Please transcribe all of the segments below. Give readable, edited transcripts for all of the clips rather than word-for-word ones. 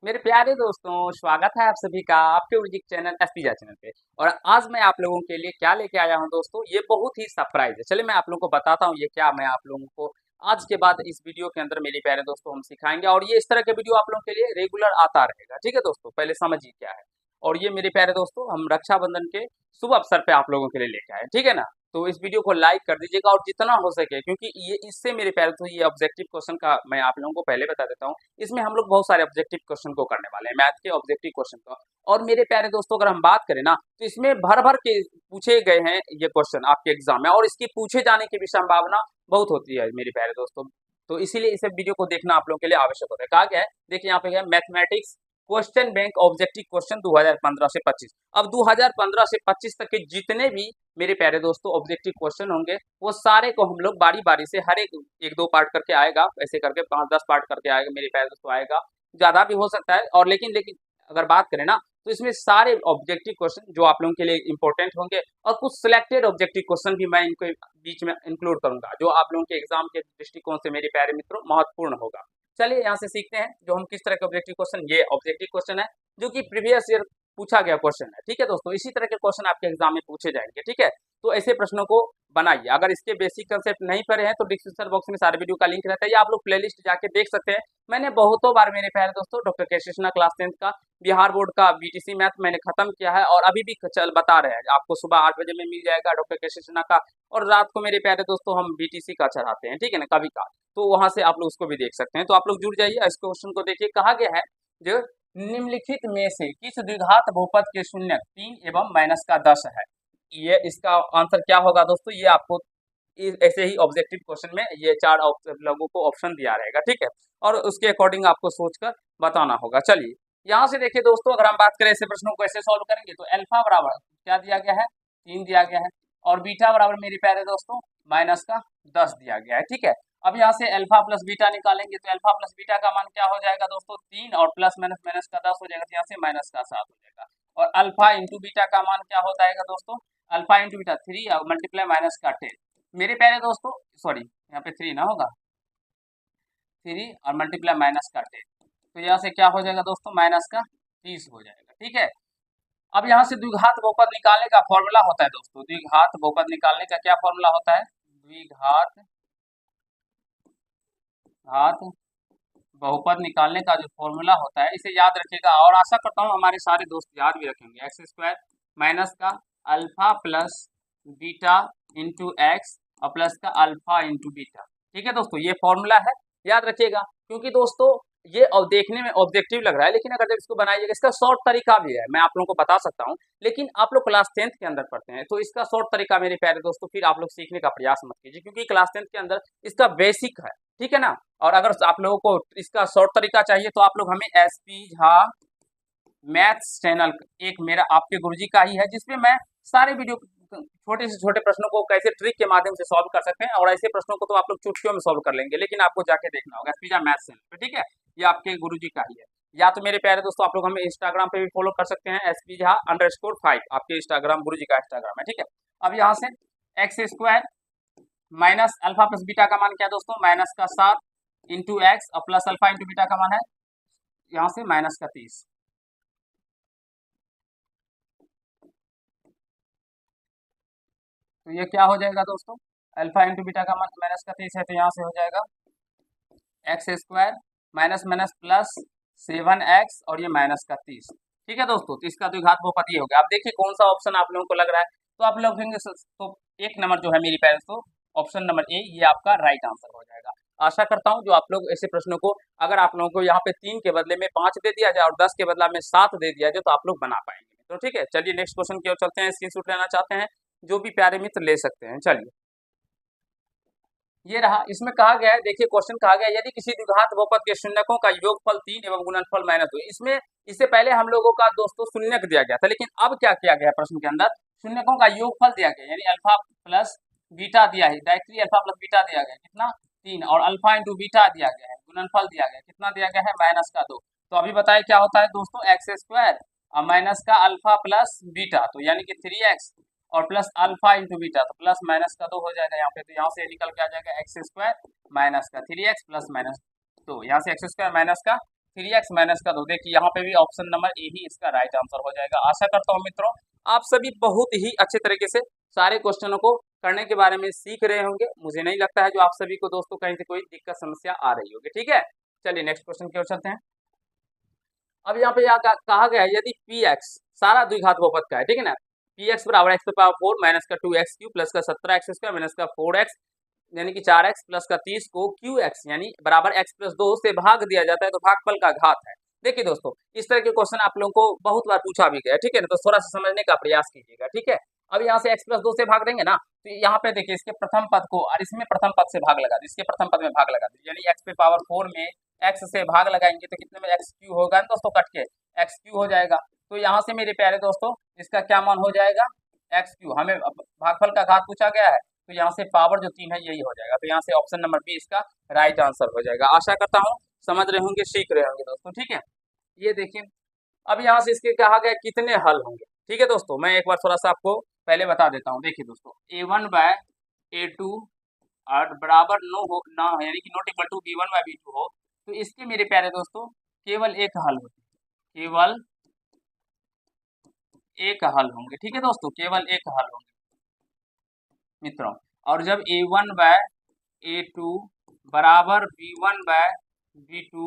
मेरे प्यारे दोस्तों, स्वागत है आप सभी का आपके उर्जिक चैनल एसपीजा चैनल पे। और आज मैं आप लोगों के लिए क्या लेके आया हूं दोस्तों, ये बहुत ही सरप्राइज है। चलिए मैं आप लोगों को बताता हूं ये क्या मैं आप लोगों को आज के बाद इस वीडियो के अंदर मेरे प्यारे दोस्तों हम सिखाएंगे। और ये इस तरह के वीडियो आप लोगों के लिए रेगुलर आता रहेगा। ठीक है दोस्तों, पहले समझिए क्या है। और ये मेरे प्यारे दोस्तों हम रक्षाबंधन के शुभ अवसर पे आप लोगों के लिए लेके आए, ठीक है ना। तो इस वीडियो को लाइक कर दीजिएगा और जितना हो सके, क्योंकि ये इससे मेरे प्यारे दोस्तों ये ऑब्जेक्टिव क्वेश्चन का मैं आप लोगों को पहले बता देता हूँ। इसमें हम लोग बहुत सारे ऑब्जेक्टिव क्वेश्चन को करने वाले हैं, मैथ के ऑब्जेक्टिव क्वेश्चन को। और मेरे प्यारे दोस्तों अगर हम बात करें ना, तो इसमें भर भर के पूछे गए हैं ये क्वेश्चन आपके एग्जाम में, और इसके पूछे जाने की भी संभावना बहुत होती है मेरे प्यारे दोस्तों। तो इसीलिए इस वीडियो को देखना आप लोगों के लिए आवश्यक होता है। कहा गया है, देखिए यहाँ पे है mathematics question bank objective question 2015 से 25। अब 2015 से 25 तक के जितने भी मेरे प्यारे दोस्तों ऑब्जेक्टिव क्वेश्चन होंगे, वो सारे को हम लोग बारी बारी से हर एक एक दो पार्ट करके आएगा, ऐसे करके 5-10 पार्ट करके आएगा मेरे प्यारे दोस्तों, आएगा ज्यादा भी हो सकता है। और लेकिन लेकिन अगर बात करें ना, तो इसमें सारे ऑब्जेक्टिव क्वेश्चन जो आप लोगों के लिए इंपॉर्टेंट होंगे, और कुछ सिलेक्टेड ऑब्जेक्टिव क्वेश्चन भी मैं इनको बीच में इंक्लूड करूंगा, जो आप लोगों के एग्जाम के दृष्टिकोण से मेरे प्यारे मित्रों महत्वपूर्ण होगा। चलिए यहाँ से सीखते हैं जो हम किस तरह के ऑब्जेक्टिव क्वेश्चन, ये ऑब्जेक्टिव क्वेश्चन है जो कि प्रीवियस ईयर पूछा गया क्वेश्चन है। ठीक है दोस्तों, इसी तरह के क्वेश्चन आपके एग्जाम में पूछे जाएंगे। ठीक है, तो ऐसे प्रश्नों को बनाइए। अगर इसके बेसिक कंसेप्ट नहीं पढ़े हैं तो डिस्क्रिप्शन बॉक्स में सारे वीडियो का लिंक रहता है, या आप लोग प्लेलिस्ट जाके देख सकते हैं। मैंने बहुतों बार मेरे प्यारे दोस्तों डॉक्टर के कृष्णा क्लास 10 का बिहार बोर्ड का बीटीसी मैथ मैंने खत्म किया है, और अभी भी चल बता रहे हैं आपको। सुबह 8 बजे में मिल जाएगा डॉक्टर के कृष्णा का, और रात को मेरे प्यारे दोस्तों हम बीटीसी का चढ़ाते हैं, ठीक है ना, कभी का। तो वहां से आप लोग उसको भी देख सकते हैं। तो आप लोग जुड़ जाइए। इस क्वेश्चन को देखिए, कहा गया है जो निम्नलिखित में से किस द्विघात बहुपद के शून्य 3 एवं माइनस का 10 है। ये इसका आंसर क्या होगा दोस्तों, ये आपको ऐसे ही ऑब्जेक्टिव क्वेश्चन में ये चार लोगों को ऑप्शन दिया रहेगा। ठीक है, और उसके अकॉर्डिंग आपको सोचकर बताना होगा। चलिए यहाँ से देखिए दोस्तों, अगर हम बात करें ऐसे प्रश्नों को ऐसे सॉल्व करेंगे, तो अल्फा बराबर क्या दिया गया है, 3 दिया गया है, और बीटा बराबर मेरे प्यारे दोस्तों माइनस का 10 दिया गया है। ठीक है, अब यहाँ से अल्फा प्लस बीटा निकालेंगे, तो अल्फा प्लस बीटा का मान क्या हो जाएगा दोस्तों, 3, और प्लस माइनस माइनस का 10 हो जाएगा, तो यहाँ से माइनस का 7 हो जाएगा। और अल्फा इंटू बीटा का मान क्या हो जाएगा दोस्तों, अल्फा इंटू बीटा 3 और मल्टीप्लाई माइनस का 10। मेरे प्यारे दोस्तों सॉरी, यहाँ पे 3 ना होगा, 3 और मल्टीप्लाई माइनस का 10, तो यहाँ से क्या हो जाएगा दोस्तों, माइनस का 30 हो जाएगा। ठीक है, अब यहाँ से द्विघात बहुपद निकालने का फॉर्मूला होता है दोस्तों, द्विघात बहुपद निकालने का क्या फॉर्मूला होता है, द्विघात घात बहुपद निकालने का जो फॉर्मूला होता है, इसे याद रखिएगा। और आशा करता हूँ हमारे सारे दोस्त याद भी रखेंगे। एक्स स्क्वायर माइनस का alpha plus beta into x और प्लस का अल्फा इंटू बीटा। ठीक है दोस्तों, ये फॉर्मूला है, याद रखिएगा। क्योंकि दोस्तों ये देखने में ऑब्जेक्टिव लग रहा है, लेकिन अगर जब इसको बनाइएगा, इसका शॉर्ट तरीका भी है, मैं आप लोगों को बता सकता हूँ। लेकिन आप लोग क्लास 10th के अंदर पढ़ते हैं, तो इसका शॉर्ट तरीका मेरे प्यारे दोस्तों फिर आप लोग सीखने का प्रयास मत कीजिए, क्योंकि क्लास 10th के अंदर इसका बेसिक है। ठीक है ना, और अगर आप लोगों को इसका शॉर्ट तरीका चाहिए, तो आप लोग हमें एसपी झा मैथ्स चैनल एक मेरा आपके गुरुजी का ही है, जिसमें मैं सारे वीडियो छोटे से छोटे प्रश्नों को कैसे ट्रिक के माध्यम से सॉल्व कर सकते हैं, और ऐसे प्रश्नों को तो आप लोग चुटकियों में सॉल्व कर लेंगे, लेकिन आपको जाके देखना होगा एसपी झा मैथ्स चैनल पे। ठीक है, ये आपके गुरुजी का ही है। या तो मेरे प्यारे दोस्तों आप लोग हमें इंस्टाग्राम पे भी फॉलो कर सकते हैं, एसपी झा _5 आपके इंस्टाग्राम गुरुजी का इंस्टाग्राम है। ठीक है, अब यहाँ से x square minus alpha plus beta का मान क्या है दोस्तों, माइनस का 7 इंटू एक्स और प्लस अल्फा इंटू बीटा का मान है यहाँ से माइनस का 30। तो ये क्या हो जाएगा दोस्तों, अल्फा इंटू बीटा का मान माइनस का 30 है, तो यहाँ से हो जाएगा x square minus minus plus 7x और ये माइनस का 30। ठीक है दोस्तों, तो इसका द्विघात बहुपद ये हो गया। अब देखिए कौन सा ऑप्शन आप लोगों को लग रहा है, तो आप लोग कहेंगे तो एक नंबर जो है मेरी पेरेंट्स, तो ऑप्शन नंबर ए ये आपका राइट आंसर हो जाएगा। आशा करता हूँ जो आप लोग ऐसे प्रश्नों को, अगर आप लोगों को यहाँ पे 3 के बदले में 5 दे दिया जाए और 10 के बदला में 7 दे दिया जाए, तो आप लोग बना पाएंगे। तो ठीक है, चलिए नेक्स्ट क्वेश्चन की ओर चलते हैं। स्क्रीनशॉट लेना चाहते हैं जो भी प्यारे मित्र ले सकते हैं। चलिए ये रहा, इसमें कहा गया है, देखिए क्वेश्चन कहा गया है, यदि किसी द्विघात बहुपद के शून्यकों का योगफल 3 एवं गुणनफल -2। इसमें इससे पहले हम लोगों का दोस्तों शून्यक दिया गया था, लेकिन अब क्या किया गया प्रश्न के अंदर, शून्यकों का योगफल दिया गया, यानी अल्फा प्लस बीटा दिया है, डायरेक्टली अल्फा प्लस बीटा दिया गया कितना 3, और अल्फा इंटू बीटा दिया गया है, गुणनफल दिया गया कितना दिया गया है माइनस का 2। तो अभी बताए क्या होता है दोस्तों, एक्स स्क्वायर और माइनस का अल्फा प्लस बीटा, तो यानी कि 3x और प्लस अल्फा इंटू बीटा, तो प्लस माइनस का 2 हो जाएगा यहाँ पे। तो यहाँ से निकल के आ जाएगा एक्स स्क्वायर माइनस का 3x प्लस माइनस 2, यहाँ से एक्स स्क्वायर माइनस का 3x माइनस का 2। देखिए यहाँ पे भी ऑप्शन नंबर ए ही इसका राइट आंसर हो जाएगा। आशा करता हूँ मित्रों आप सभी बहुत ही अच्छे तरीके से सारे क्वेश्चनों को करने के बारे में सीख रहे होंगे। मुझे नहीं लगता है जो आप सभी को दोस्तों कहीं से कोई दिक्कत समस्या आ रही होगी। ठीक है, चलिए नेक्स्ट क्वेश्चन की ओर चलते हैं। अब यहाँ पे कहा गया है यदि पी एक्स सारा द्विघात बहुपद का है, ठीक है ना, पी एक्स बराबर एक्स पावर 4 माइनस का 2x क्यू प्लस का 17x स्क्वायर माइनस का 4x यानी कि 4x प्लस का 30 को क्यू एक्स यानी बराबर x प्लस 2 से भाग दिया जाता है तो भागफल का घात है। देखिए दोस्तों इस तरह के क्वेश्चन आप लोगों को बहुत बार पूछा भी गया, ठीक है ना, तो थोड़ा सा समझने का प्रयास कीजिएगा। ठीक है, अब यहाँ से x प्लस 2 से भाग देंगे ना, तो यहाँ पे देखिए इसके प्रथम पद को और इसमें प्रथम पद से भाग लगा दीजिए, इसके प्रथम पद में भाग लगा दीजिए यानी x पे पावर 4 में x से भाग लगाएंगे तो कितने में x क्यू होगा दोस्तों, कट के x क्यू हो जाएगा। तो यहाँ से मेरे प्यारे दोस्तों इसका क्या मान हो जाएगा, एक्स क्यू। हमें भागफल का घात पूछा गया है तो यहाँ से पावर जो 3 है यही हो जाएगा, तो यहाँ से ऑप्शन नंबर बी इसका राइट आंसर हो जाएगा। आशा करता हूँ समझ रहे होंगे, सीख रहे होंगे दोस्तों। ठीक है, ये देखिए अब यहाँ से इसके कहा गया कितने हल होंगे। ठीक है दोस्तों, मैं एक बार थोड़ा सा आपको पहले बता देता हूँ। देखिए दोस्तों a1 बाय a2 और बराबर नो हो ना यानी कि not equal to b1 bye b2 हो तो इसके मेरे प्यारे दोस्तों केवल एक हल होते हैं, केवल एक हल होंगे। ठीक है दोस्तों, केवल एक हल होंगे मित्रों। और जब a1 बाय a2 बराबर b1 बाय b2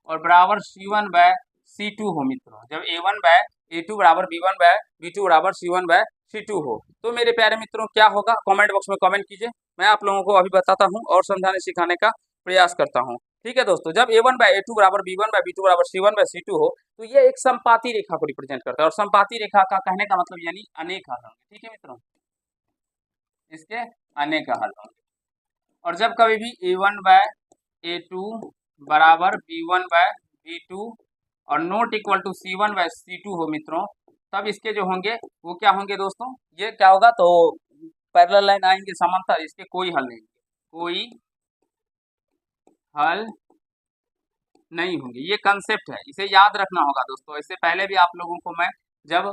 और बराबर c1 बाय c2 हो मित्रों, जब a1 बाय a2 बराबर b1 बाय b2 बराबर c1 बाय c2 हो तो मेरे प्यारे मित्रों क्या होगा, कमेंट बॉक्स में कमेंट कीजिए। मैं आप लोगों को अभी बताता हूँ और समझाने सिखाने का प्रयास करता हूँ। ठीक है दोस्तों, जब a1 बाय a2 बराबर b1 बाय b2 बराबर c1 बाय c2 हो तो ये एक समपाती रेखा को रिप्रेजेंट करता है, और समपाती रेखा का कहने का मतलब यानी अनेक हल होंगे। ठीक है मित्रों, इसके अनेक हल होंगे। और जब कभी भी a1 बाय a2 बराबर b1 बाय b2 और not equal to c1 bye c2 हो मित्रों, तब इसके जो होंगे वो क्या होंगे दोस्तों, ये क्या होगा तो पैरेलल लाइन आएंगे समांतर, इसके कोई हल नहीं, कोई हल नहीं होंगे। ये कंसेप्ट है, इसे याद रखना होगा दोस्तों। इससे पहले भी आप लोगों को मैं जब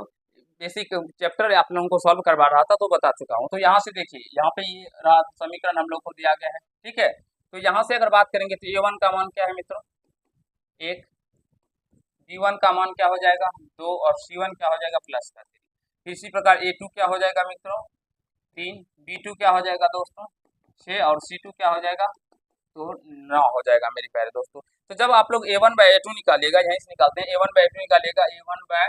बेसिक चैप्टर आप लोगों को सॉल्व करवा रहा था तो बता चुका हूँ। तो यहाँ से देखिए यहाँ पे ये रहा समीकरण हम लोग को दिया गया है। ठीक है, तो यहाँ से अगर बात करेंगे तो a1 का मान क्या है मित्रों, एक, b1 का मान क्या हो जाएगा 2 और c1 क्या हो जाएगा प्लस का 3। फिर इसी प्रकार a2 क्या हो जाएगा मित्रों 3, b2 क्या हो जाएगा दोस्तों 6 और c2 क्या हो जाएगा तो 9 हो जाएगा मेरे प्यारे दोस्तों। तो जब आप लोग a1 बाय a2 निकालिएगा, यहीं से निकालते हैं, a1 bye a2 निकालिएगा, a1 bye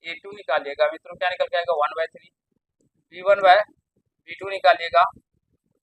a2 निकालिएगा मित्रों क्या निकल के आएगा 1 बाय 3, b1 बाय b2 निकालिएगा,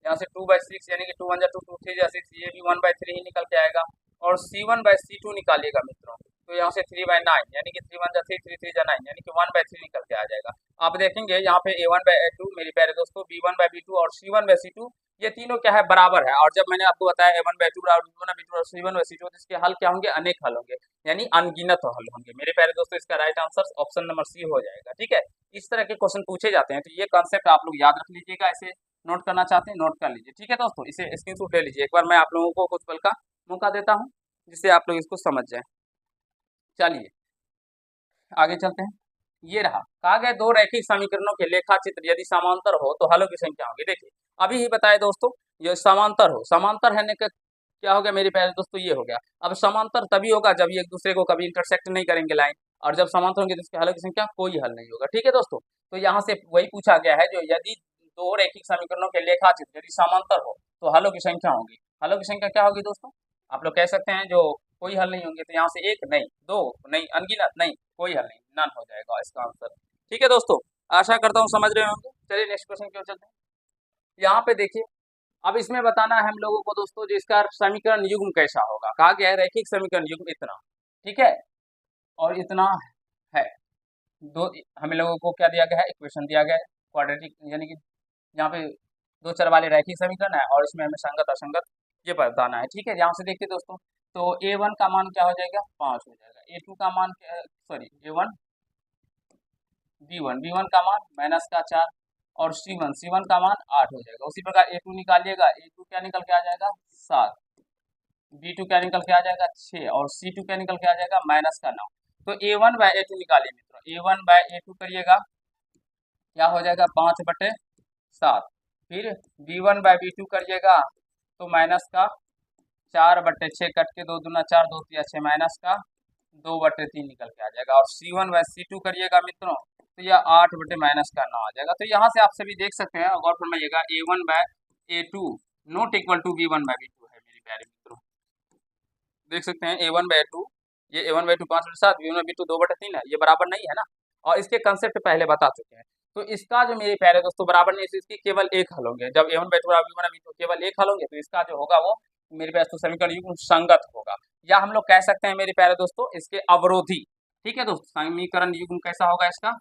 यहाँ से 2 बाय 6 यानी कि 2 1 जा 2 2 3 जा 6, ये भी 1 बाय 3 ही निकल के आएगा। और c1 बाय c2 निकालिएगा मित्रों तो यहाँ से 3 बाय 9 यानी कि 3 1 जा 3 3 3 जा 9 यानी कि 1 बाय 3 निकल के आ जाएगा। आप देखेंगे यहाँ पे a1 बाय a2 मेरे प्यारे दोस्तों, b1 बाय b2 और c1 बाय c2 ये तीनों क्या है बराबर है। और जब मैंने आपको बताया a1 बाय 2 बराबर b1 बाय b2 और c1 बाय c2 तो इसके हल क्या होंगे, अनेक हल होंगे यानी अनगिनत हल होंगे मेरे प्यारे दोस्तों। इसका right answer option number C हो जाएगा। ठीक है, इस तरह के क्वेश्चन पूछे जाते हैं तो ये कॉन्सेप्ट आप लोग याद रख लीजिएगा। इसे नोट करना चाहते हैं नोट कर लीजिए। ठीक है दोस्तों, इसे स्क्रीनशॉट ले लीजिए। एक बार मैं आप लोगों को कुछ पल का मौका देता हूँ जिससे आप लोग इसको समझ जाएं। चलिए आगे चलते हैं। ये रहा, कहा गया दो रैखिक समीकरणों के लेखा चित्र यदि समांतर हो तो हलों की संख्या होगी। देखिए अभी ही बताए दोस्तों, ये समांतर हो, समांतर है का क्या हो गया मेरे प्यारे दोस्तों, ये हो गया। अब समांतर तभी होगा जब ये एक दूसरे को कभी इंटरसेक्ट नहीं करेंगे लाइन, और जब समांतर होंगे तो इसके हलों की संख्या कोई हल नहीं होगा। ठीक है दोस्तों, तो यहाँ से वही पूछा गया है जो यदि दो रैखिक समीकरणों के लेखा चित्र यदि समांतर हो तो हलों की संख्या होगी। हलों की संख्या क्या होगी दोस्तों, आप लोग कह सकते हैं जो कोई हल नहीं होंगे, तो यहाँ से एक नहीं, दो नहीं, अनगिनत नहीं, कोई हल नहीं, नन हो जाएगा इसका आंसर। ठीक है दोस्तों, आशा करता हूँ समझ रहे होंगे। चलिए नेक्स्ट क्वेश्चन की ओर चलते हैं। यहाँ पे देखिए अब इसमें बताना है हम लोगों को दोस्तों जो इसका समीकरण युग्म कैसा होगा। कहा गया है रैखिक समीकरण युग्म इतना, ठीक है, और इतना है। दो हम लोगों को क्या दिया गया है, इक्वेशन दिया गया है क्वाड्रेटिक, यानी कि यहाँ पे दो चर वाले रैखिक समीकरण है और इसमें हमें संगत असंगत ये बताना है। ठीक है, यहाँ से देखिए दोस्तों, तो a1 का मान क्या हो जाएगा 5 हो जाएगा, a2 का मान सॉरी a1 b1 का मान माइनस का 4 और c1 का मान 8 हो जाएगा। उसी प्रकार a2 निकालिएगा, a2 क्या निकल के आ जाएगा 7, b2 क्या निकल के आ जाएगा 6 और c2 क्या निकल के आ जाएगा माइनस का 9। तो a1 बाय a2 निकालिए मित्रों, a1 बाय a2 करिएगा क्या हो जाएगा 5/7, फिर b1 बाय b2 करिएगा तो माइनस का 4/6 कट के 2 दूना 4 2 3 6 माइनस का 2/3 निकल के आ जाएगा। और C1/C2 करिएगा मित्रों तो यह 8/-9 आ जाएगा। तो यहाँ से आप सभी देख सकते हैं, गौर फरमाइएगा, A1/A2 not equal to B1/B2 है मेरे प्यारे मित्रों। देख सकते हैं A1/A2, ये A1/2 5/7, B1/B2 2/3 है, ये बराबर नहीं है ना। और इसके कंसेप्ट पहले बता चुके हैं। तो इसका जो मेरे प्यारे दोस्तों बराबर नहीं, इसकी केवल एक हल होंगे। जब A1/2 बराबर B1/B2 केवल एक हल होंगे तो इसका जो होगा वो मेरे प्यारे दोस्तों समीकरण युग्म संगत होगा, या हम लोग कह सकते हैं मेरे प्यारे दोस्तों इसके अवरोधी। ठीक है दोस्तों, समीकरण युग्म कैसा होगा इसका?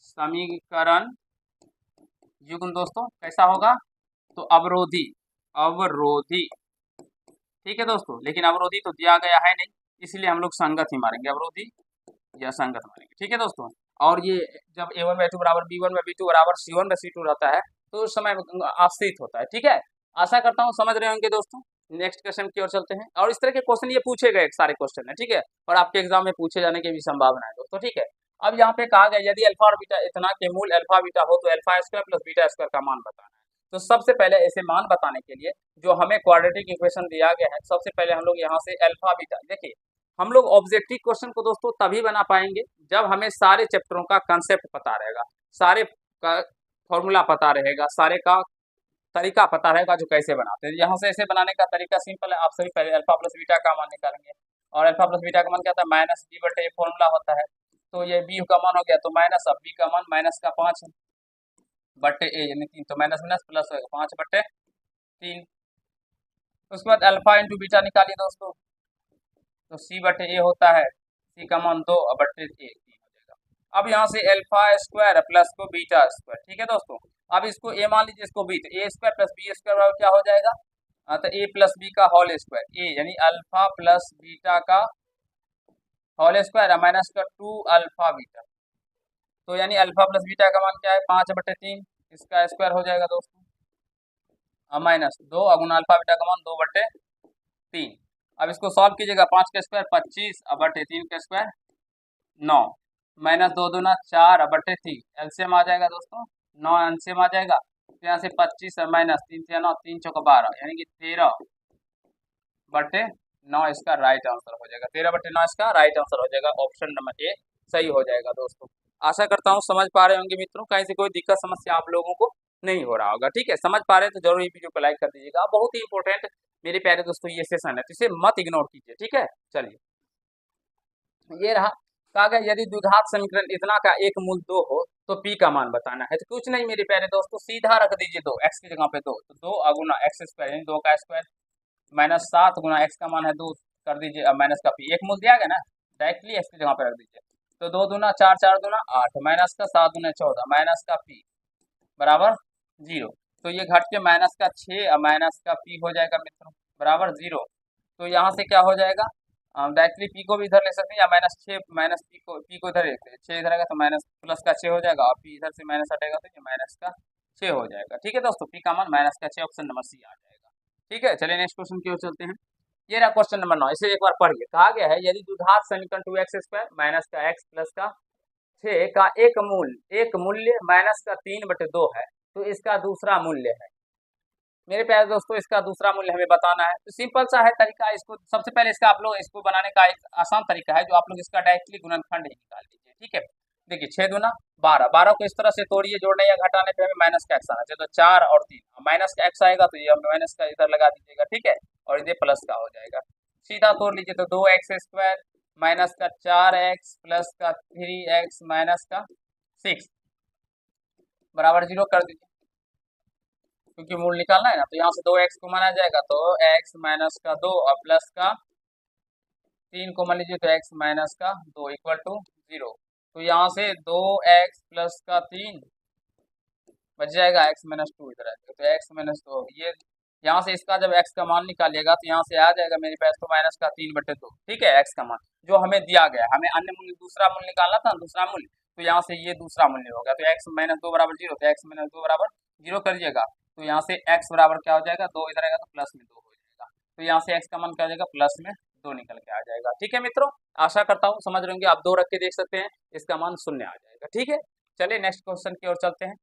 समीकरण युग्म दोस्तों कैसा होगा? तो अवरोधी, अवरोधी। ठीक है दोस्तों, लेकिन अवरोधी तो दिया गया है नहीं, इसलिए हम लोग संगत ही मारेंगे, अवरोधी या संगत मारेंगे। ठीक है दोस्तों, और ये जब A1/2 बराबर B1/B2 बराबर C1/C2 रहता है तो उस समय आश्रित होता है। ठीक है, आशा करता हूँ समझ रहे होंगे दोस्तों। नेक्स्ट क्वेश्चन की ओर चलते हैं, और इस तरह के क्वेश्चन ये पूछे गए सारे क्वेश्चन है। ठीक है, और आपके एग्जाम में पूछे जाने की भी संभावना है दोस्तों। ठीक है, अब यहाँ पे कहा गया यदि अल्फा और बीटा इतना के मूल अल्फा बीटा हो तो alpha square plus beta square का मान बताना है। तो सबसे पहले ऐसे मान बताने के लिए जो हमें क्वाड्रेटिक इक्वेशन दिया गया है, सबसे पहले हम लोग यहाँ से अल्फा बीटा, देखिए हम लोग ऑब्जेक्टिव क्वेश्चन को दोस्तों तभी बना पाएंगे जब हमें सारे चैप्टरों का कंसेप्ट पता रहेगा, सारे का फॉर्मूला पता रहेगा, सारे का तरीका पता रहेगा जो कैसे बनाते हैं। यहाँ से ऐसे बनाने का तरीका सिंपल है, आप सभी पहले अल्फा प्लस बीटा का मान निकालेंगे, और अल्फा प्लस बीटा का मान क्या था? -b/a फॉर्मूला होता है। तो ये b का मान हो गया, तो माइनस, अब b का मान माइनस का 5/a यानी 3, तो माइनस माइनस प्लस होगा 5/3। उसके बाद अल्फा इंटू बीटा निकालिए दोस्तों, तो c/a होता है, c का मान 2/3 हो जाएगा। अब यहाँ से अल्फा स्क्वायर प्लस को बीटा स्क्वायर। ठीक है दोस्तों, अब इसको a मान लीजिए, इसको b, तो a square plus b square बराबर क्या हो जाएगा? तो a प्लस b का होल स्क्वायर, a यानी अल्फा प्लस बीटा का होल स्क्वायर माइनस का 2 अल्फा बीटा। तो यानी अल्फा प्लस बीटा का मान क्या है? 5/3, इसका स्क्वायर हो जाएगा दोस्तों, माइनस 2 गुना अल्फा बीटा का मान 2/3। अब इसको सॉल्व कीजिएगा, 5 का स्क्वायर 25/3 का स्क्वायर 9, माइनस 2 दूना 4/3, एलसीएम आ जाएगा दोस्तों 9 एलसीएम आ जाएगा। तो यहाँ से 25 और माइनस 3 से 9, 3 चौका 12 यानी कि 13/9 इसका राइट आंसर हो जाएगा। 13/9 इसका राइट आंसर हो जाएगा, ऑप्शन नंबर ए सही हो जाएगा दोस्तों। आशा करता हूँ समझ पा रहे होंगे मित्रों, कहीं से कोई दिक्कत समस्या आप लोगों को नहीं हो रहा होगा। ठीक है, समझ पा रहे हैं तो जरूर ये वीडियो को लाइक कर दीजिएगा, बहुत ही इंपॉर्टेंट मेरे प्यारे दोस्तों ये सेशन है, तो इसे मत इग्नोर कीजिए। ठीक है, चलिए ये रहा, कहा गया यदि द्विघात समीकरण इतना का एक मूल 2 हो तो p का मान बताना है। तो कुछ नहीं मेरे प्यारे दोस्तों, सीधा रख दीजिए 2, x की जगह पे 2, तो 2 गुना एक्स स्क्वायर यानी 2 का स्क्वायर, माइनस 7 गुना x का मान है 2 कर दीजिए, अब माइनस का p, एक मूल दिया गया ना, डायरेक्टली x की जगह पे रख दीजिए। तो 2 दूना 4, 4 दूना 8, माइनस का 7 दूना 14, माइनस का p बराबर 0। तो ये घट के माइनस का 6 और माइनस का p हो जाएगा मित्रों बराबर 0। तो यहाँ से क्या हो जाएगा? डायरेक्टली p को भी इधर ले सकते हैं, या -6 माइनस p को इधर लेते हैं, 6 इधर आएगा तो माइनस प्लस का 6 हो जाएगा, और p इधर से माइनस हटेगा तो ये माइनस का 6 हो जाएगा। ठीक है दोस्तों, p का मान माइनस का 6, ऑप्शन नंबर सी आ जाएगा। ठीक है, चलिए नेक्स्ट क्वेश्चन की ओर चलते हैं। ये रहा क्वेश्चन नंबर 9, इसे एक बार पढ़िए। कहा गया है यदि द्विघात समीकरण 2x स्क्वायर माइनस का x प्लस का 6 का एक मूल्य माइनस का 3/2 है तो इसका दूसरा मूल्य है। मेरे प्यारे दोस्तों इसका दूसरा मूल्य हमें बताना है। तो सिंपल सा है तरीका, इसको सबसे पहले इसका आप लोग इसको बनाने का एक आसान तरीका है, जो आप लोग इसका डायरेक्टली गुणनखंड ही निकाल लीजिए। ठीक है, देखिए 6 दूना 12, 12 को इस तरह से तोड़िए, जोड़ने या घटाने पे हमें माइनस का एक्स आना चाहिए, तो 4 और 3 माइनस का एक्स आएगा तो ये हम माइनस का इधर लगा दीजिएगा। ठीक है, और ये प्लस का हो जाएगा, सीधा तोड़ लीजिए, तो 2x स्क्वायर माइनस का 4x प्लस का 3x माइनस का 6 बराबर 0 कर दीजिए, क्योंकि मूल निकालना है ना। तो यहाँ से 2x को माना जाएगा, तो x माइनस का 2 और प्लस का 3 को मान लीजिए, तो x माइनस का 2 इक्वल टू 0। तो यहाँ से 2x प्लस का 3 बच जाएगा, x माइनस 2 इधर आएगा, तो x माइनस 2, ये यहाँ से इसका जब x का मान निकालिएगा तो यहाँ से आ जाएगा मेरे पास तो माइनस का 3/2। ठीक है, x का मान जो हमें दिया गया, हमें अन्य मूल्य दूसरा मूल्य निकालना था, दूसरा मूल्य, तो यहाँ से ये दूसरा मूल्य होगा, तो x माइनस 2 बराबर 0, तो x माइनस 2 बराबर 0 करिएगा, तो यहाँ से x बराबर क्या हो जाएगा? 2 इधर आएगा तो प्लस में 2 हो जाएगा, तो यहाँ से x का मान क्या हो जाएगा? प्लस में 2 निकल के आ जाएगा। ठीक है मित्रों, आशा करता हूँ समझ रहे होंगे, आप 2 रख के देख सकते हैं, इसका मान 0 आ जाएगा। ठीक है, चलिए नेक्स्ट क्वेश्चन की ओर चलते हैं।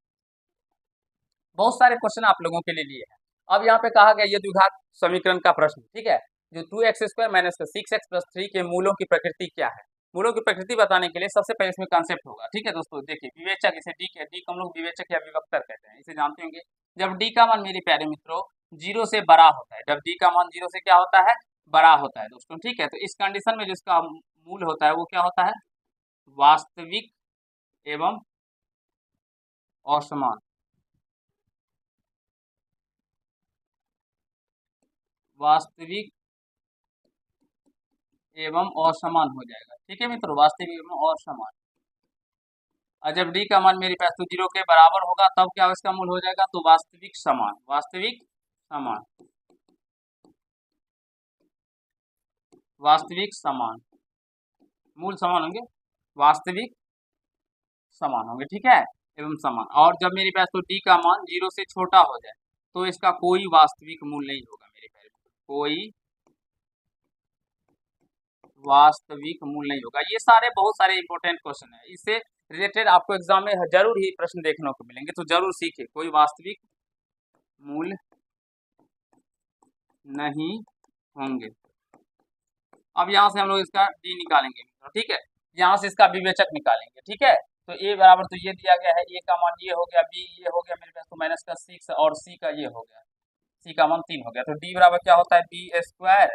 बहुत सारे क्वेश्चन आप लोगों के लिए लिए हैं। अब यहाँ पे कहा गया ये द्विघात समीकरण का प्रश्न। ठीक है, जो 2x² माइनस का 6x+3 के मूलों की प्रकृति क्या है। मूलों की प्रकृति बताने के लिए सबसे पहले इसमें कॉन्सेप्ट होगा, ठीक है दोस्तों। देखिए विवेचक, इसे डी को हम लोग विवेचक या विभक्तर कहते हैं, इसे जानते होंगे। जब डी का मान मेरे प्यारे मित्रों 0 से बड़ा होता है, जब डी का मान 0 से क्या होता है, बड़ा होता है दोस्तों, ठीक है। तो इस कंडीशन में जिसका मूल होता है वो क्या होता है, वास्तविक एवं असमान। वास्तविक एवं असमान हो जाएगा, ठीक है मित्रों, वास्तविक एवं असमान। और जब डी का मान मेरे पास तो 0 के बराबर होगा तब क्या इसका मूल हो जाएगा, तो वास्तविक समान। वास्तविक समान, वास्तविक समान, मूल समान होंगे, वास्तविक समान होंगे, ठीक है, एवं समान। और जब मेरे पास तो डी का मान 0 से छोटा हो जाए तो इसका कोई वास्तविक मूल नहीं होगा मेरे पास, कोई वास्तविक मूल नहीं होगा। ये सारे बहुत सारे इंपॉर्टेंट क्वेश्चन है, इससे रिलेटेड आपको एग्जाम में जरूर ही प्रश्न देखने को मिलेंगे, तो जरूर सीखे। कोई वास्तविक मूल नहीं होंगे। अब यहाँ से हम लोग इसका डी निकालेंगे, ठीक है, यहाँ से इसका विवेचक निकालेंगे, ठीक है। तो ए बराबर तो ये दिया गया है, ए का मान ये हो गया, बी ये हो गया मेरे पास, तो माइनस का 6 और सी का ये हो गया, सी का मान 3 हो गया। तो डी बराबर क्या होता है, b²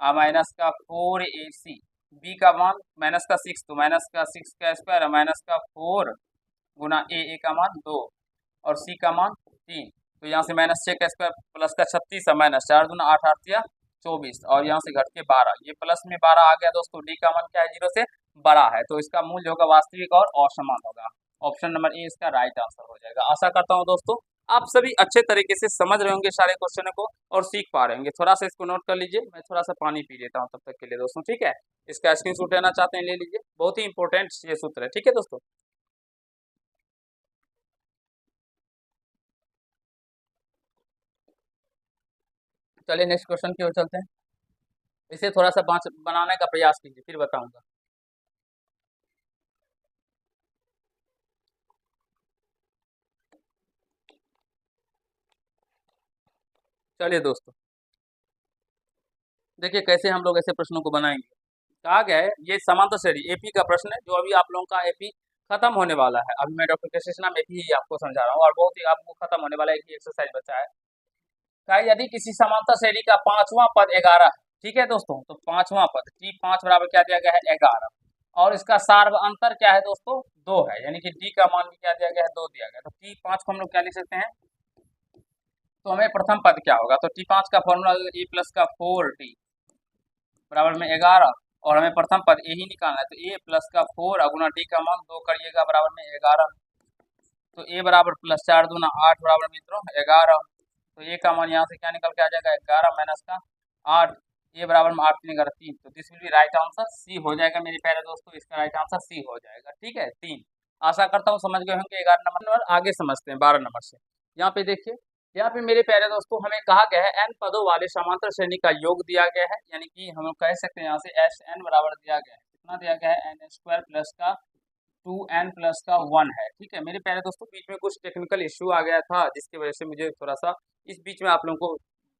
माइनस का 4ac। बी का मान माइनस का 6, तो माइनस का 6 का स्क्वायर माइनस का 4 गुना ए का मान 2 और सी का मान 3। तो यहाँ से माइनस 6 का स्क्वायर प्लस का 36 माइनस 4 दूना 8 8 24 और यहाँ से घट के 12, ये प्लस में 12 आ गया दोस्तों। डी का मान क्या है, 0 से बड़ा है, तो इसका मूल्य होगा वास्तविक और असमान होगा। ऑप्शन नंबर ए इसका राइट आंसर हो जाएगा। आशा करता हूँ दोस्तों आप सभी अच्छे तरीके से समझ रहे होंगे सारे क्वेश्चनों को और सीख पा रहे होंगे। थोड़ा सा इसको नोट कर लीजिए, मैं थोड़ा सा पानी पी लेता हूँ तब तक के लिए दोस्तों, ठीक है। इसका स्क्रीनशॉट लेना चाहते हैं ले लीजिए, बहुत ही इंपॉर्टेंट ये सूत्र है, ठीक है दोस्तों। चलिए नेक्स्ट क्वेश्चन की ओर चलते हैं। इसे थोड़ा सा बनाने का प्रयास कीजिए, फिर बताऊंगा। चलिए दोस्तों देखिए कैसे हम लोग ऐसे प्रश्नों को बनाएंगे। कहा गया है ये समांतर श्रेणी एपी का प्रश्न है, जो अभी आप लोगों का एपी खत्म होने वाला है। अभी मैं डॉक्टर कृष्ण नाम एपी ही आपको समझा रहा हूँ और बहुत ही आपको खत्म होने वाला एक एक्सरसाइज बचा है। कहा यदि किसी समांतर श्रेणी का पांचवा पद 11, ठीक है दोस्तों, तो पांचवा पद T5 बराबर क्या दिया गया है, 11, और इसका सार्व अंतर क्या है दोस्तों, 2 है, यानी कि डी का मान भी क्या दिया गया है, 2 दिया गया। तो T5 को हम लोग क्या लिख सकते हैं, तो हमें प्रथम पद क्या होगा, तो T5 का फॉर्मूला ए प्लस का 4t बराबर में 11 और हमें प्रथम पद ए ही निकालना है, तो ए प्लस का 4 गुना डी का मान 2 करिएगा बराबर में 11, तो ए बराबर प्लस 4 दूना 8 बराबर मित्रों 11। तो ए का मान यहाँ से क्या निकल के आ जाएगा, 11 माइनस का 8, ए बराबर में 8 3 11 3, तो this will be right answer C हो जाएगा मेरे प्यारे दोस्तों, इसका राइट आंसर सी हो जाएगा, ठीक है 3। आशा करता हूँ समझ गए होंगे। 11 नंबर आगे समझते हैं 12 नंबर से। यहाँ पे देखिए, यहाँ पे मेरे प्यारे दोस्तों हमें कहा गया है n पदों वाले समांतर श्रेणी का योग दिया गया है, यानी कि हम लोग कह सकते हैं यहाँ से एस एन बराबर दिया गया है, कितना दिया गया है, n² प्लस का 2n प्लस का 1 है, ठीक है मेरे प्यारे दोस्तों। बीच में कुछ टेक्निकल इश्यू आ गया था जिसकी वजह से मुझे थोड़ा सा इस बीच में आप लोगों को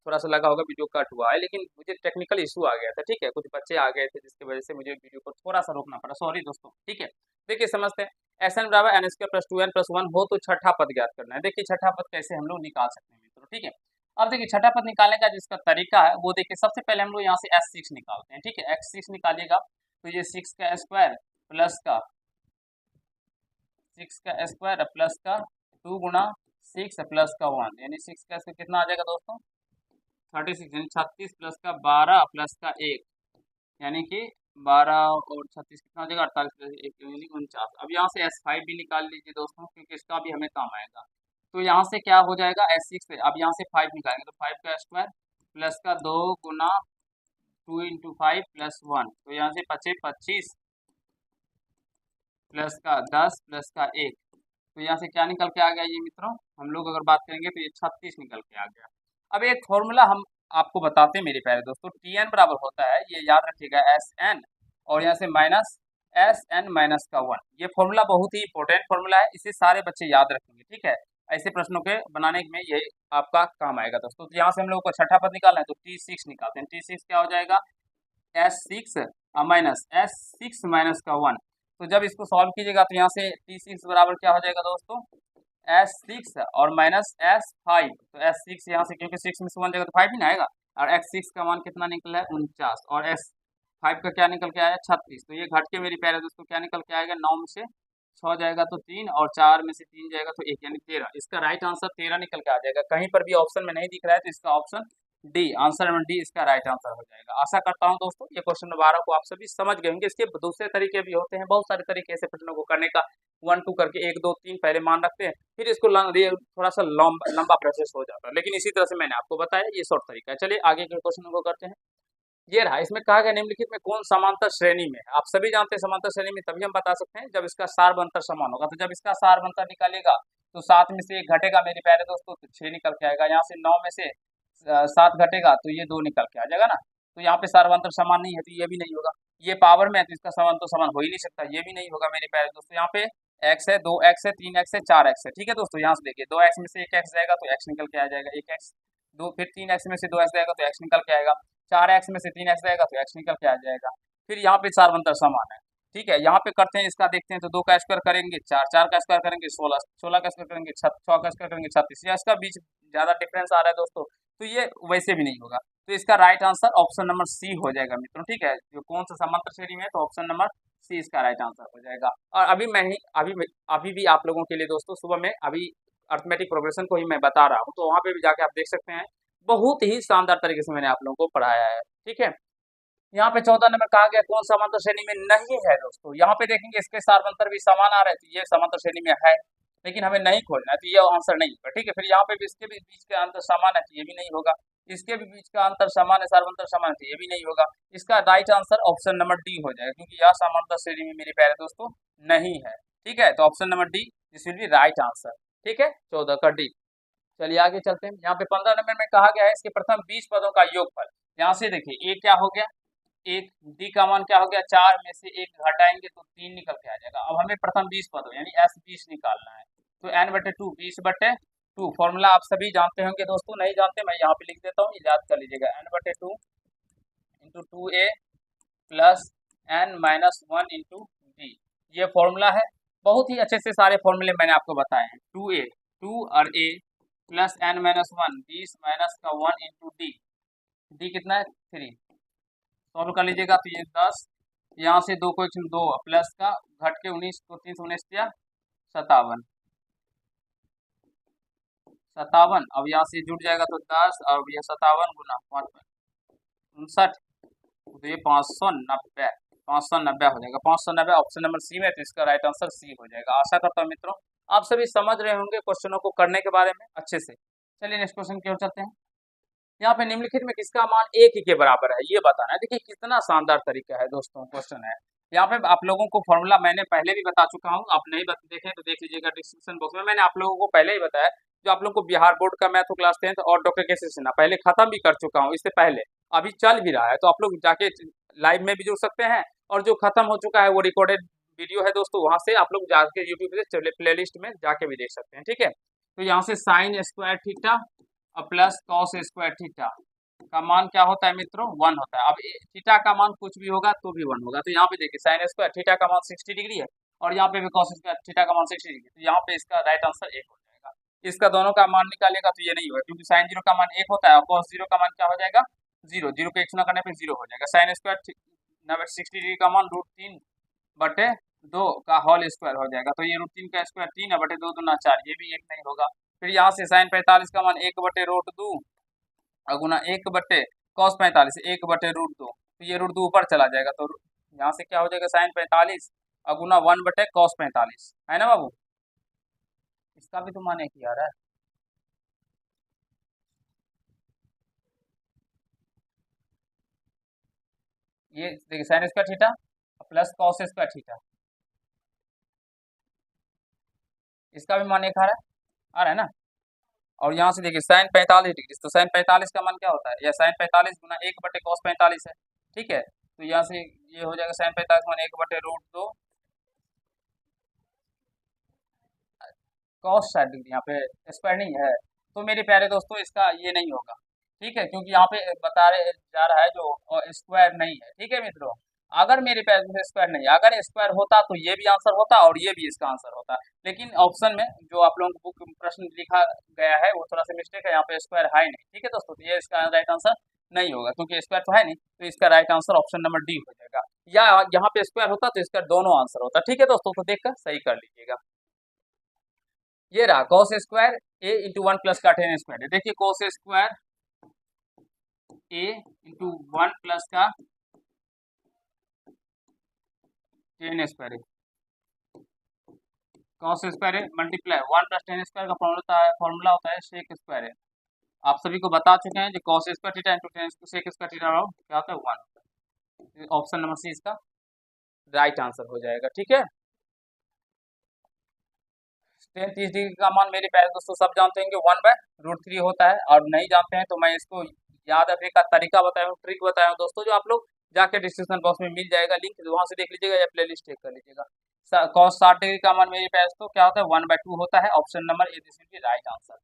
थोड़ा सा लगा होगा वीडियो कट हुआ है, लेकिन मुझे टेक्निकल इशू आ गया था, ठीक है, कुछ बच्चे आ गए थे जिसकी वजह से मुझे वीडियो को थोड़ा सा रोकना पड़ा, सॉरी दोस्तों, ठीक है। देखिए समझते हैं, एस एन बराबर n² प्लस 2n प्लस 1 हो तो छठा पद ज्ञात करना है। देखिए छठा पद कैसे हम लोग निकाल सकते हैं मित्रों, ठीक है। अब देखिए छठा पद निकालने का जिसका तरीका है वो देखिए, सबसे पहले हम लोग यहाँ से S6 निकालते हैं, ठीक है, x6 निकालिएगा, तो ये 6 का स्क्वायर प्लस का 6 का स्क्वायर प्लस का 2 गुना 6 प्लस का 1, यानी 6 का स्क्वायर कितना आ जाएगा दोस्तों, 36, यानी 36 प्लस का 12 प्लस का 1, यानी कि 12 और 36 कितना हो जाएगा, 48 प्लस 1 यानी 49। अब यहाँ से S5 भी निकाल लीजिए दोस्तों, क्योंकि इसका भी हमें काम आएगा। तो यहाँ से क्या हो जाएगा, S6 से अब यहाँ से 5 निकालेंगे, तो 5 का स्क्वायर प्लस का 2 गुना 2 इंटू 5 प्लस 1, तो यहाँ से 25 प्लस का 10 प्लस का 1, तो यहाँ से क्या निकल के आ गया ये मित्रों, हम लोग अगर बात करेंगे तो ये 36 निकल के आ गया। अब एक फॉर्मूला हम आपको बताते हैं मेरे प्यारे दोस्तों, Tn बराबर होता है, ये याद रखिएगा, Sn और यहाँ से माइनस Sn माइनस का 1, ये फॉर्मूला बहुत ही इंपॉर्टेंट फॉर्मूला है, इसे सारे बच्चे याद रखेंगे, ठीक है। ऐसे प्रश्नों के बनाने में ये आपका काम आएगा दोस्तों। तो यहाँ से हम लोगों को छठा पद निकालना है, तो T6 निकालते हैं। T6 क्या हो जाएगा, S6 माइनस S6 माइनस का 1। तो जब इसको सॉल्व कीजिएगा तो यहाँ से T6 बराबर क्या हो जाएगा दोस्तों, S6 और माइनस S5। तो S6 यहाँ से, क्योंकि 6 में से 1 जाएगा तो 5 ही ना आएगा, और X6 का मान कितना निकला है, 49, और S5 का क्या निकल के आया, 36। तो ये घट के मेरे प्यारे दोस्तों क्या निकल के आएगा, 9 में से 6 जाएगा तो 3, और 4 में से 3 जाएगा तो 1, यानी 13। इसका राइट आंसर 13 निकल के आ जाएगा। कहीं पर भी ऑप्शन में नहीं दिख रहा है, तो इसका option D, answer number D इसका राइट आंसर हो जाएगा। आशा करता हूं दोस्तों ये क्वेश्चन नंबर 12 को आप सभी समझ गए होंगे। इसके दूसरे तरीके भी होते हैं, बहुत सारे तरीके ऐसे प्रश्नों को करने का, 1 2 करके 1 2 3 पहले मान रखते हैं, फिर इसको थोड़ा सा लंबा प्रोसेस हो जाता है, लेकिन इसी तरह से मैंने आपको बताया ये शॉर्ट तरीका है। चलिए आगे के क्वेश्चन को करते हैं। ये रहा, इसमें कहा गया निम्नलिखित में कौन समांतर श्रेणी में है। आप सभी जानते हैं समांतर श्रेणी में तभी हम बता सकते हैं जब इसका सारबंतर समान होगा। तो जब इसका सारबंतर निकालेगा तो 7 में से 1 घटेगा मेरे प्यारे दोस्तों, तो 6 निकल के आएगा। यहाँ से 9 में से 7 घटेगा तो ये 2 निकल के आ जाएगा ना। तो यहाँ पे सारबंतर समान नहीं है तो ये भी नहीं होगा। ये पावर में है तो इसका समांतर समान हो ही नहीं सकता, ये भी नहीं होगा मेरे प्यारे दोस्तों। यहाँ पे x है, 2x है, 3x है, 4x है, ठीक है दोस्तों। यहाँ से देखिए 2x में से 1x जाएगा तो x निकल के आ जाएगा, 1x, दो, फिर 3x में से 2x जाएगा तो x निकल के आएगा, 4x में से 3x जाएगा तो x निकल के आ जाएगा। फिर यहाँ पे सारबंतर समान है, ठीक है। यहाँ पे करते हैं, इसका देखते हैं। तो 2 का स्क्वायर करेंगे 4, 4 का स्क्वायर करेंगे 16, 16 का स्क्वायर करेंगे 6, 6 का स्क्वायर करेंगे 36। या इसका बीच ज्यादा डिफरेंस आ रहा है दोस्तों, तो ये वैसे भी नहीं होगा। तो इसका right answer option number C हो जाएगा मित्रों, ठीक है। जो कौन सा समांतर श्रेणी में है, तो ऑप्शन नंबर सी इसका राइट आंसर हो जाएगा। और अभी भी आप लोगों के लिए दोस्तों सुबह में अभी अर्थमेटिक प्रोग्रेशन को ही मैं बता रहा हूँ, तो वहाँ पे भी जाके आप देख सकते हैं। बहुत ही शानदार तरीके से मैंने आप लोगों को पढ़ाया है, ठीक है। यहाँ पे 14 नंबर कहा गया कौन समांतर श्रेणी में नहीं है दोस्तों। यहाँ पे देखेंगे इसके सारबंतर भी समान आ रहे हैं, तो ये समांतर श्रेणी में है, लेकिन हमें नहीं खोजना है, तो ये आंसर नहीं होगा, ठीक है। फिर यहाँ पे भी इसके भी बीच का अंतर समान है, तो ये भी नहीं होगा। इसके भी बीच का अंतर समान है, सारबंतर समान है, तो ये भी नहीं होगा। इसका right answer option number D हो जाएगा, क्योंकि यह समांतर श्रेणी में मेरे प्यारे दोस्तों नहीं है, ठीक है। तो option number D this will be right answer, ठीक है, 14 का डी। चलिए आगे चलते हैं। यहाँ पे 15 नंबर में कहा गया है इसके प्रथम 20 पदों का योगफल। यहाँ से देखिए ए क्या हो गया, एक डी का मान क्या हो गया, 4 में से 1 घटाएंगे तो 3 निकल के आ जाएगा। अब हमें प्रथम 20 पदों यानी S20 निकालना है। तो n/2 20/2 फॉर्मूला आप सभी जानते होंगे दोस्तों, नहीं जानते मैं यहाँ पे लिख देता हूँ, याद कर लीजिएगा। n/2 into 2a plus n-1 into D, ये फॉर्मूला है। बहुत ही अच्छे से सारे फॉर्मूले मैंने आपको बताए हैं। 2a 2 और a प्लस n-1 20 माइनस का 1 इंटू डी, डी कितना है 3। सॉल्व कर लीजिएगा तो ये 10, यहाँ से 2 को 2 प्लस का घट के 19 को 3 से 19 दिया 57, 57। अब यहाँ से जुड़ जाएगा तो 10 और ये 57 गुना 59, तो ये 590, 590 हो जाएगा। 590 ऑप्शन नंबर सी में, तो इसका राइट आंसर सी हो जाएगा। आशा करता हूँ मित्रों आप सभी समझ रहे होंगे क्वेश्चनों को करने के बारे में अच्छे से। चलिए नेक्स्ट क्वेश्चन की ओर चलते हैं। यहाँ पे निम्नलिखित में किसका मान 1 ही के बराबर है, ये बताना है। देखिए कितना शानदार तरीका है दोस्तों क्वेश्चन है। यहाँ पे आप लोगों को फॉर्मूला मैंने पहले भी बता चुका हूँ, आप नहीं देखें तो देख लीजिएगा डिस्क्रिप्शन बॉक्स में, मैंने आप लोगों को पहले ही बताया। जो आप लोगों को बिहार बोर्ड का मैथ क्लास 10th और डॉक्टर के सिन्हा पहले खत्म भी कर चुका हूँ, इससे पहले अभी चल भी रहा है, तो आप लोग जाके लाइव में भी जुड़ सकते हैं। और जो खत्म हो चुका है वो रिकॉर्डेड वीडियो है दोस्तों, वहां से आप लोग जाके यूट्यूब पे प्ले लिस्ट में जाके भी देख सकते हैं, ठीक है। तो यहाँ से साइन स्क्वायर थीटा और प्लस कॉस स्क्वायर थीटा का मान क्या होता है मित्रों, 1 होता है। अब थीटा का मान कुछ भी होगा तो भी 1 होगा। तो यहाँ पे देखिए साइन स्क्वायर थीटा का मान 60 डिग्री है, और यहाँ पे भी कॉस स्क्वायर थीटा का मान 60 डिग्री, तो यहाँ पे इसका राइट आंसर 1 हो जाएगा। इसका दोनों का मान निकालेगा तो ये नहीं होगा, क्योंकि साइन 0 का मान 1 होता है और कॉस 0 का मान क्या हो जाएगा 0, 0 को 1 ना करने पे 0 हो जाएगा। साइन स्क्वायर 60 डिग्री का मान √3/2 का होल स्क्वायर हो जाएगा। तो ये √3 का स्क्वायर 3/2 दूना 4, ये भी 1 नहीं होगा। फिर यहाँ से साइन 45 का मान 1/√2 गुना 1/cos 45 1/√2, तो ये √2 ऊपर चला जाएगा। तो यहाँ से क्या हो जाएगा साइन 45 और गुना 1/cos 45, है ना बाबू। इसका भी तो मान 1 ही आ रहा है। ये देखिए sine square theta plus cos square theta, इसका भी मान 1 आ रहा है ना। और यहाँ से देखिए साइन 45 डिग्री, तो साइन 45 का मान क्या होता है, या साइन 45 गुना 1/cos 45 है, ठीक है। तो यहाँ से ये हो जाएगा साइन 45 मान 1/√2 कॉस 60 डिग्री, यहाँ पे स्क्वायर नहीं है, तो मेरे प्यारे दोस्तों इसका ये नहीं होगा। ठीक है, क्योंकि यहाँ पे बता रहे जा रहा है जो स्क्वायर नहीं है। ठीक है मित्रों, अगर मेरे प्यारे दोस्तों स्क्वायर नहीं है, अगर स्क्वायर होता तो ये भी आंसर होता और ये भी इसका आंसर होता, लेकिन ऑप्शन में जो आप लोगों को बुक प्रश्न लिखा गया है वो थोड़ा सा मिस्टेक है, यहाँ पे स्क्वायर है नहीं। ठीक है दोस्तों, तो ये इसका राइट आंसर नहीं होगा, क्योंकि स्क्वायर तो है नहीं, तो इसका right answer option number D हो जाएगा। या यहाँ पे स्क्वायर होता तो इसका दोनों आंसर होता। ठीक है दोस्तों, तो देखकर सही कर लीजिएगा। ये रहा कॉस स्क्वायर ए इंटू 1 प्लस का टेन स्क्वायर है। देखिए कॉस स्क्वायर ए इंटू 1 प्लस का टेन स्क्वायर है, कॉस स्क्वायर है मल्टीप्लाई 1 प्लस टेन स्क्वायर का फॉर्मूला होता है सेक स्क्वायर है। आप सभी को बता चुके हैं जो cos square theta into ten sec square theta क्या होता है 1। ऑप्शन नंबर सी इसका राइट आंसर हो जाएगा। ठीक है, टेन 30 डिग्री का मान मेरे प्यारे दोस्तों सब जानते हैं कि 1/√3 होता है, और नहीं जानते हैं तो मैं इसको याद रखने का तरीका बताया हूँ, ट्रिक बताया हूँ दोस्तों, जो आप लोग जाके डिस्क्रिप्शन बॉक्स में मिल जाएगा लिंक, वहां से देख लीजिएगा या प्ले लिस्ट चेक कर लीजिएगा। कॉस 60 डिग्री का मान मेरे प्यारे दोस्तों क्या होता है 1/2 होता है। Option number A this will be right answer.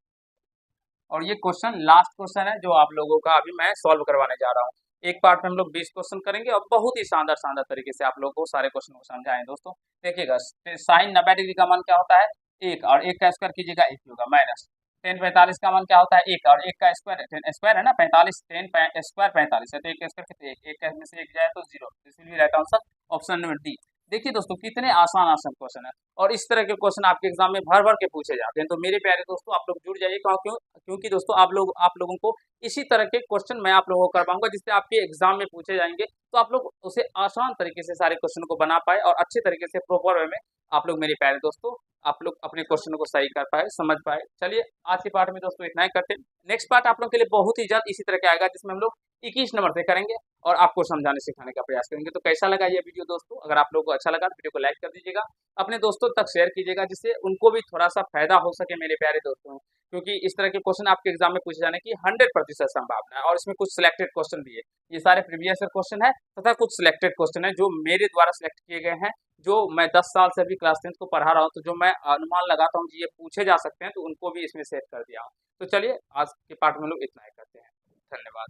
और ये क्वेश्चन लास्ट क्वेश्चन है जो आप लोगों का अभी मैं सॉल्व करवाने जा रहा हूँ। एक पार्ट में हम लोग 20 क्वेश्चन करेंगे और बहुत ही शानदार शानदार तरीके से आप लोगों को सारे क्वेश्चन को समझाएं दोस्तों। देखिएगा, साइन 90 डिग्री का मान क्या होता है 1, और 1 का स्क्वायर कीजिएगा 1 होगा, माइनस टेन 45 का मान क्या होता है 1, और 1 का स्क्वायर, टेन स्क्वायर है ना 45, टेन स्क्वायर 45 है, तो 1 का स्क्वायर कितने, 1 में से 1 जाए तो 0, this will be right answer option number D. देखिए दोस्तों कितने आसान आसान क्वेश्चन है, और इस तरह के क्वेश्चन आपके एग्जाम में भर भर के पूछे जाते हैं। तो मेरे प्यारे दोस्तों आप लोग जुड़ जाइए, क्योंकि दोस्तों आप लोगों को इसी तरह के क्वेश्चन मैं आप लोगों को करवाऊंगा, जिससे आपके एग्जाम में पूछे जाएंगे, तो आप लोग उसे आसान तरीके से सारे क्वेश्चन को बना पाए और अच्छे तरीके से प्रॉपर वे में आप लोग मेरे प्यारे दोस्तों आप लोग अपने क्वेश्चन को सही कर पाए, समझ पाए। चलिए आज के पार्ट में दोस्तों इतना ही करते हैं। नेक्स्ट पार्ट आप लोग के लिए बहुत ही जल्द इसी तरह के आएगा, जिसमें हम लोग 21 नंबर से करेंगे और आपको समझाने सिखाने का प्रयास करेंगे। तो कैसा लगा ये वीडियो दोस्तों? अगर आप लोगों को अच्छा लगा तो वीडियो को लाइक कर दीजिएगा, अपने दोस्तों तक शेयर कीजिएगा, जिससे उनको भी थोड़ा सा फायदा हो सके मेरे प्यारे दोस्तों, क्योंकि इस तरह के क्वेश्चन आपके एग्जाम में पूछे जाने की 100% संभावना है। और इसमें कुछ सिलेक्टेड क्वेश्चन भी है, ये सारे प्रीवियस क्वेश्चन है तथा कुछ सिलेक्टेड क्वेश्चन है जो मेरे द्वारा सिलेक्ट किए गए हैं, जो मैं 10 साल से अभी क्लास 10th को पढ़ा रहा हूँ, तो जो मैं अनुमान लगाता हूँ कि ये पूछे जा सकते हैं, तो उनको भी इसमें सेट कर दिया हूँ। तो चलिए आज के पार्ट में लोग इतना ही करते हैं। धन्यवाद।